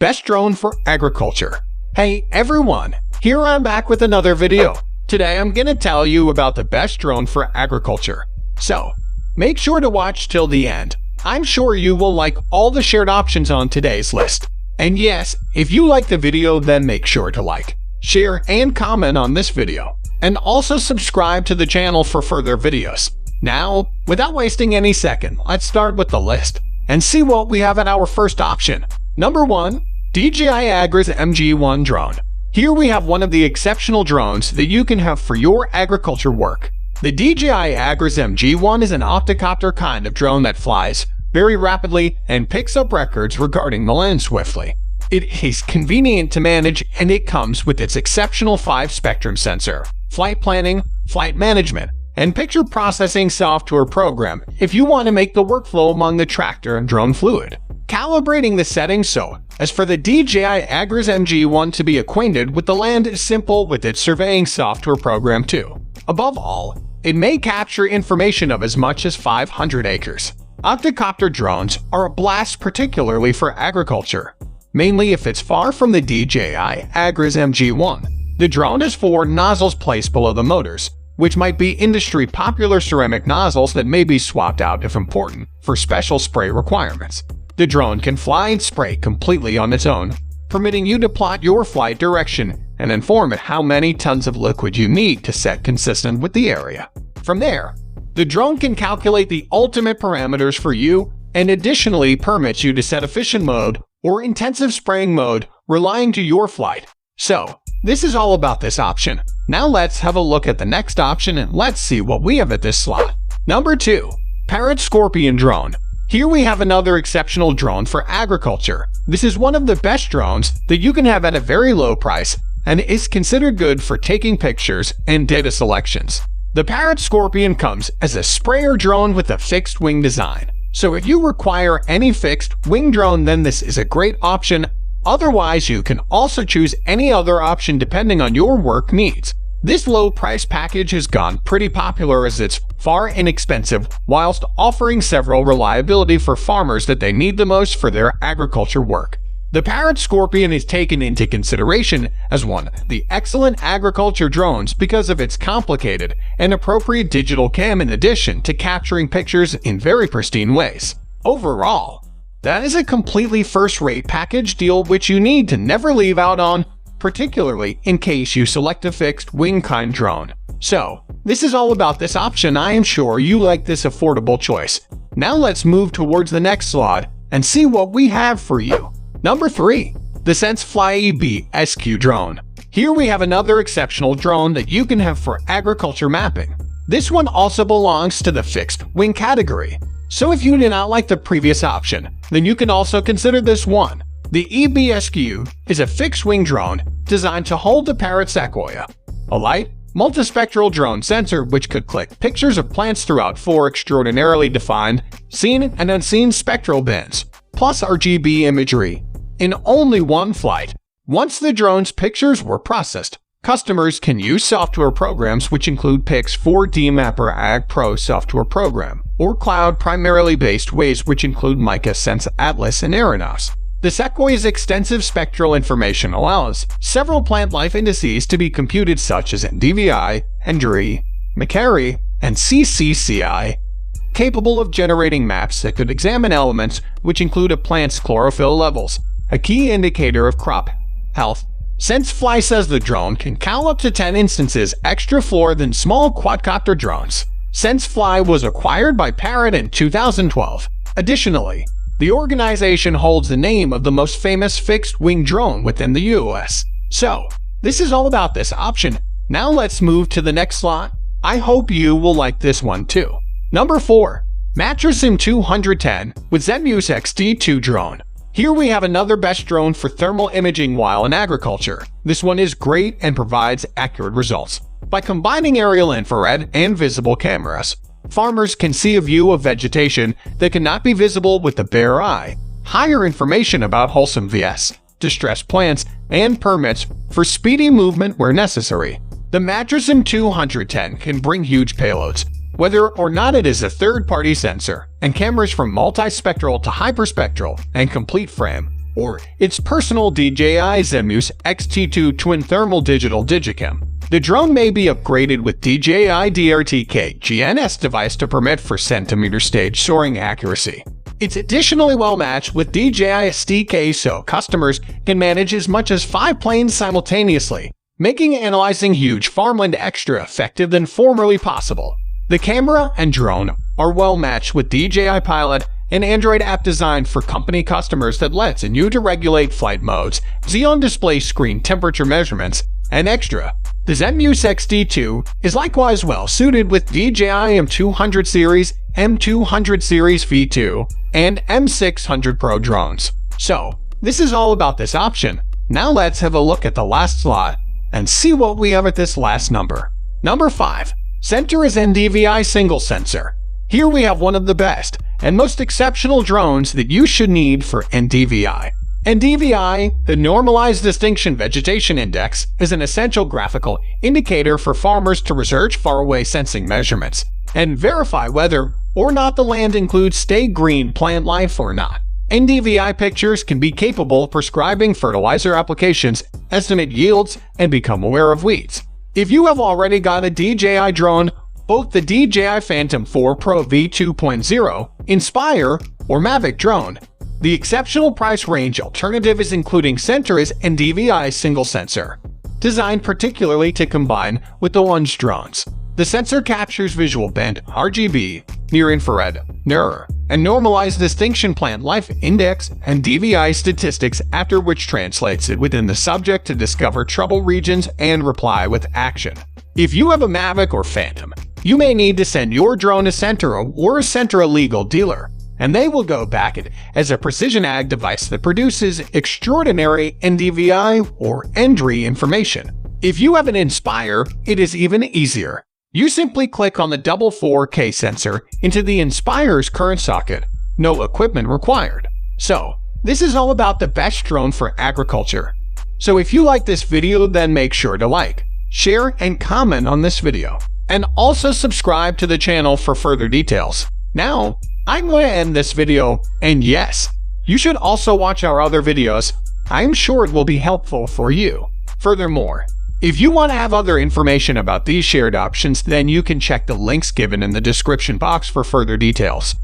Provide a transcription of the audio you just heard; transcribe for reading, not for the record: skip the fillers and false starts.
Best Drone for Agriculture. Hey everyone, here I'm back with another video. Today I'm gonna tell you about the best drone for agriculture. So, make sure to watch till the end. I'm sure you will like all the shared options on today's list. And yes, if you like the video, then make sure to like, share, and comment on this video. And also subscribe to the channel for further videos. Now, without wasting any second, let's start with the list and see what we have at our first option. Number 1. DJI Agris MG1 Drone. Here we have one of the exceptional drones that you can have for your agriculture work. The DJI Agris MG1 is an octocopter kind of drone that flies very rapidly and picks up records regarding the land swiftly. It is convenient to manage, and it comes with its exceptional 5-spectrum sensor, flight planning, flight management, and picture processing software program if you want to make the workflow among the tractor and drone fluid. Calibrating the settings so as for the DJI Agris MG1 to be acquainted with the land is simple with its surveying software program too. Above all, it may capture information of as much as 500 acres. Octocopter drones are a blast, particularly for agriculture, mainly if it's far from the DJI Agris MG1. The drone has 4 nozzles placed below the motors, which might be industry popular ceramic nozzles that may be swapped out if important for special spray requirements. The drone can fly and spray completely on its own, permitting you to plot your flight direction and inform it how many tons of liquid you need to set consistent with the area. From there, the drone can calculate the ultimate parameters for you and additionally permits you to set efficient mode or intensive spraying mode relying to your flight. So, this is all about this option. Now let's have a look at the next option and let's see what we have at this slot. Number 2. Parrot Scorpion Drone. Here we have another exceptional drone for agriculture. This is one of the best drones that you can have at a very low price and is considered good for taking pictures and data selections. The Parrot Scorpion comes as a sprayer drone with a fixed wing design. So if you require any fixed wing drone, then this is a great option. Otherwise, you can also choose any other option depending on your work needs. This low price package has gone pretty popular as it's far inexpensive whilst offering several reliability for farmers that they need the most for their agriculture work. The Parrot Scorpion is taken into consideration as one of the excellent agriculture drones because of its complicated and appropriate digital cam in addition to capturing pictures in very pristine ways. Overall, that is a completely first-rate package deal which you need to never leave out on, particularly in case you select a fixed wing kind drone. So, this is all about this option. I am sure you like this affordable choice. Now let's move towards the next slot and see what we have for you. Number 3. The SenseFly EB SQ Drone. Here we have another exceptional drone that you can have for agriculture mapping. This one also belongs to the fixed wing category. So if you did not like the previous option, then you can also consider this one. The EB SQ is a fixed-wing drone designed to hold the Parrot Sequoia, a light, multispectral drone sensor which could click pictures of plants throughout 4 extraordinarily defined, seen and unseen spectral bands, plus RGB imagery, in only one flight. Once the drone's pictures were processed, customers can use software programs which include Pix 4D Mapper Ag Pro software program, or cloud primarily based ways which include Mica, Sense, Atlas, and Aranos. The Sequoia's extensive spectral information allows several plant life indices to be computed such as NDVI, NDRI, McCary, and CCCI, capable of generating maps that could examine elements which include a plant's chlorophyll levels, a key indicator of crop health. SenseFly says the drone can count up to 10 instances extra floor than small quadcopter drones. SenseFly was acquired by Parrot in 2012. Additionally, the organization holds the name of the most famous fixed-wing drone within the US. So, this is all about this option. Now let's move to the next slot. I hope you will like this one too. Number 4. Matrixim 210 with Zmus XD2 Drone. Here we have another best drone for thermal imaging while in agriculture. This one is great and provides accurate results. By combining aerial infrared and visible cameras, farmers can see a view of vegetation that cannot be visible with the bare eye. Higher information about wholesome vs. distressed plants and permits for speedy movement where necessary. The Matrixim 210 can bring huge payloads, whether or not it is a third-party sensor, and cameras from multispectral to hyperspectral and complete frame or its personal DJI Zmus XD2 twin thermal digital digicam. The drone may be upgraded with DJI DRTK GNS device to permit for centimeter stage soaring accuracy. It's additionally well matched with DJI SDK, so customers can manage as much as 5 planes simultaneously, making analyzing huge farmland extra effective than formerly possible. The camera and drone are well matched with DJI Pilot, an Android app designed for company customers that lets you to regulate flight modes, see on-display screen temperature measurements, and extra. The Zmus XD2 is likewise well suited with DJI M200 series, M200 series V2, and M600 Pro drones. So, this is all about this option. Now let's have a look at the last slot and see what we have at this last number. Number 5. Center is NDVI single sensor. Here we have one of the best and most exceptional drones that you should need for NDVI. NDVI, the Normalized Distinction Vegetation Index, is an essential graphical indicator for farmers to research faraway sensing measurements and verify whether or not the land includes stay green plant life or not. NDVI pictures can be capable of prescribing fertilizer applications, estimate yields, and become aware of weeds. If you have already got a DJI drone, both the DJI Phantom 4 Pro V2.0, Inspire, or Mavic drone, the exceptional price range alternative is including Center is NDVI single sensor, designed particularly to combine with the one's drones. The sensor captures visual band, RGB, near-infrared, NIR, and normalized distinction plant life index and DVI statistics, after which translates it within the subject to discover trouble regions and reply with action. If you have a Mavic or Phantom, you may need to send your drone to Center or a Center legal dealer, and they will go back it as a precision ag device that produces extraordinary NDVI or NDRI information. If you have an Inspire, it is even easier. You simply click on the double 4K sensor into the Inspire's current socket. No equipment required. So, this is all about the best drone for agriculture. So if you like this video, then make sure to like, share, and comment on this video. And also subscribe to the channel for further details. Now, I'm going to end this video, and yes, you should also watch our other videos. I'm sure it will be helpful for you. Furthermore, if you want to have other information about these shared options, then you can check the links given in the description box for further details.